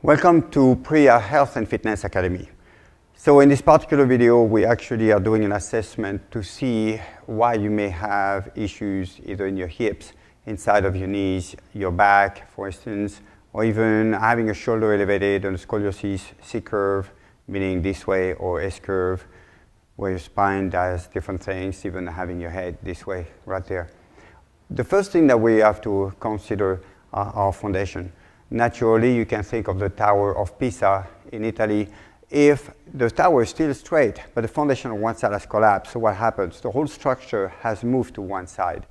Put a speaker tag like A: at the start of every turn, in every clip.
A: Welcome to Priya Health and Fitness Academy. So in this particular video, we actually are doing an assessment to see why you may have issues either in your hips, inside of your knees, your back, for instance, or even having a shoulder elevated on a scoliosis C-curve, meaning this way, or S-curve, where your spine does different things, even having your head this way, right there. The first thing that we have to consider are our foundation. Naturally, you can think of the Tower of Pisa in Italy. If the tower is still straight, but the foundation on one side has collapsed, so what happens? The whole structure has moved to one side,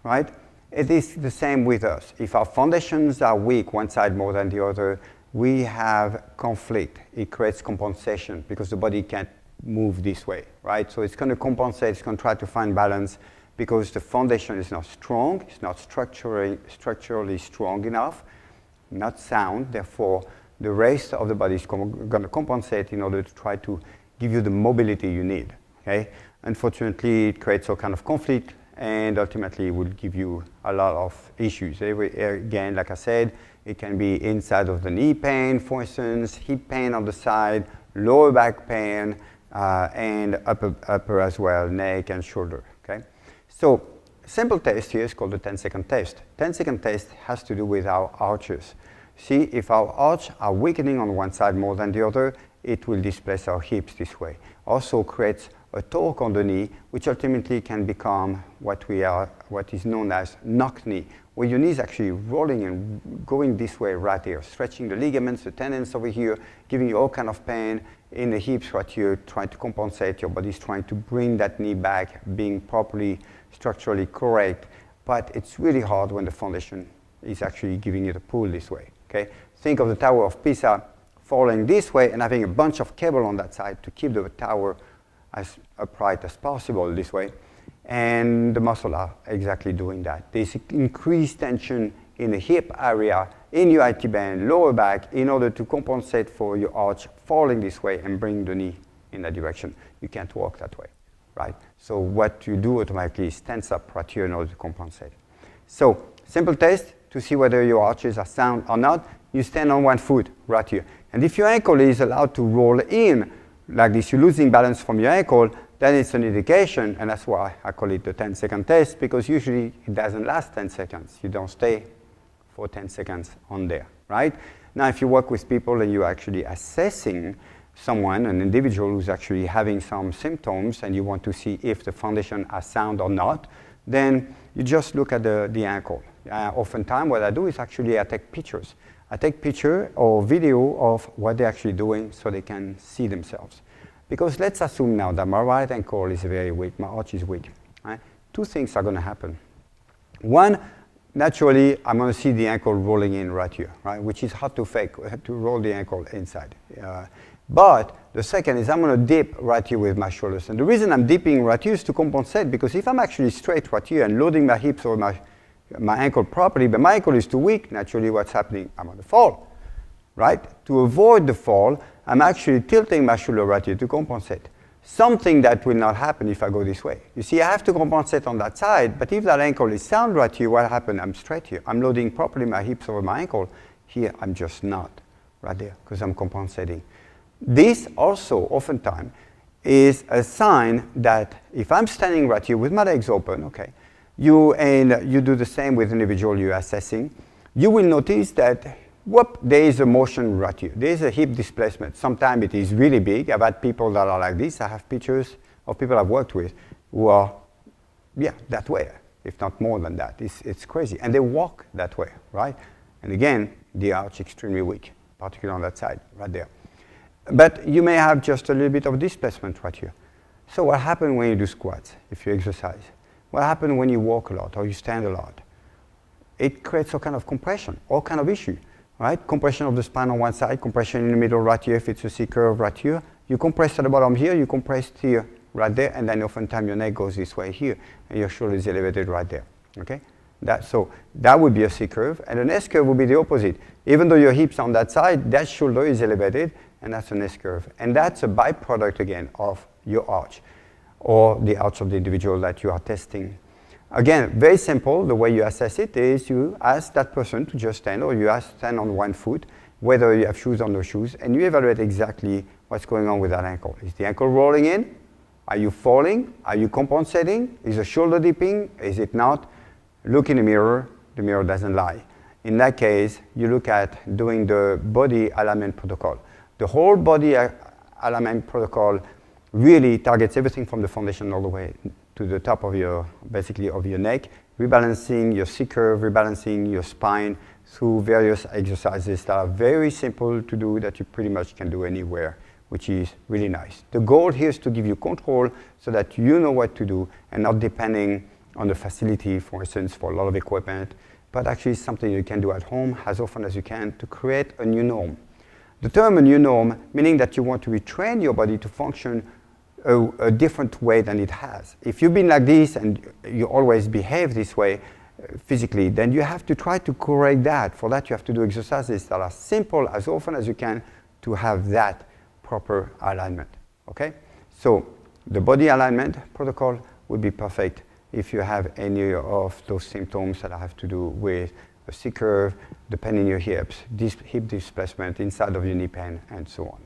A: right? It is the same with us. If our foundations are weak, one side more than the other, we have conflict. It creates compensation because the body can't move this way, right? So it's going to compensate, it's going to try to find balance because the foundation is not strong, it's not structurally strong enough, not sound, therefore the rest of the body is going to compensate in order to try to give you the mobility you need, okay? Unfortunately, it creates all kind of conflict and ultimately will give you a lot of issues. Again, like I said, it can be inside of the knee pain, for instance, hip pain on the side, lower back pain, and upper as well, neck and shoulder, okay? So, simple test here is called the 10-second test. 10-second test has to do with our arches. See, if our arch are weakening on one side more than the other, it will displace our hips this way. Also creates a torque on the knee, which ultimately can become what is known as knock knee, where your knee is actually rolling and going this way right here, stretching the ligaments, the tendons over here, giving you all kind of pain in the hips right here, trying to compensate. Your body's trying to bring that knee back, being properly structurally correct, but it's really hard when the foundation is actually giving you the pull this way, okay? Think of the Tower of Pisa falling this way and having a bunch of cable on that side to keep the tower as upright as possible this way, and the muscles are exactly doing that. There's increased tension in the hip area, in your IT band, lower back, in order to compensate for your arch falling this way and bring the knee in that direction. You can't walk that way, right? So what you do automatically is tense up right here in order to compensate. So, simple test to see whether your arches are sound or not. You stand on one foot right here. And if your ankle is allowed to roll in like this, you're losing balance from your ankle, then it's an indication, and that's why I call it the 10-second test, because usually it doesn't last 10 seconds. You don't stay for 10 seconds on there, right? Now, if you work with people and you're actually assessing someone, an individual who's actually having some symptoms, and you want to see if the foundation are sound or not, then you just look at the ankle. Oftentimes, what I do is actually I take pictures. I take picture or video of what they're actually doing so they can see themselves. Because let's assume now that my right ankle is very weak, my arch is weak. Right? Two things are going to happen. One, naturally, I'm going to see the ankle rolling in right here, right? Which is hard to fake, to roll the ankle inside. But the second is I'm going to dip right here with my shoulders. And the reason I'm dipping right here is to compensate, because if I'm actually straight right here and loading my hips or my ankle properly, but my ankle is too weak, naturally what's happening? I'm going to fall, right? To avoid the fall, I'm actually tilting my shoulder right here to compensate. Something that will not happen if I go this way. You see, I have to compensate on that side, but if that ankle is sound right here, what happens? I'm straight here. I'm loading properly my hips over my ankle. Here, I'm just not right there because I'm compensating. This also, oftentimes, is a sign that if I'm standing right here with my legs open, okay, you do the same with the individual you're assessing, you will notice that, whoop, there is a motion right here. There is a hip displacement. Sometimes it is really big. I've had people that are like this. I have pictures of people I've worked with who are, that way, if not more than that. It's crazy. And they walk that way, right? And again, the arch extremely weak, particularly on that side, right there. But you may have just a little bit of displacement right here. So what happens when you do squats, if you exercise? What happens when you walk a lot or you stand a lot? It creates all kind of compression, all kind of issue, right? Compression of the spine on one side, compression in the middle right here if it's a C-curve right here. You compress at the bottom here, you compress here, right there, and then oftentimes your neck goes this way here, and your shoulder is elevated right there, okay? So that would be a C-curve, and an S-curve would be the opposite. Even though your hips on that side, that shoulder is elevated, and that's an S-curve. And that's a byproduct, again, of your arch, or the arch of the individual that you are testing. Again, very simple. The way you assess it is you ask that person to just stand, or you stand on one foot, whether you have shoes or no shoes, and you evaluate exactly what's going on with that ankle. Is the ankle rolling in? Are you falling? Are you compensating? Is the shoulder dipping? Is it not? Look in the mirror doesn't lie. In that case, you look at doing the body alignment protocol. The whole body alignment protocol really targets everything from the foundation all the way to the top of your, basically of your neck, rebalancing your C-curve, rebalancing your spine through various exercises that are very simple to do that you pretty much can do anywhere, which is really nice. The goal here is to give you control so that you know what to do and not depending on the facility, for instance, for a lot of equipment, but actually something you can do at home as often as you can to create a new norm. The term a new norm, meaning that you want to retrain your body to function a different way than it has. If you've been like this and you always behave this way physically, then you have to try to correct that. For that, you have to do exercises that are simple as often as you can to have that proper alignment, okay? So the body alignment protocol would be perfect if you have any of those symptoms that have to do with a C-curve, the pain in your hips, hip displacement, inside of your knee pain, and so on.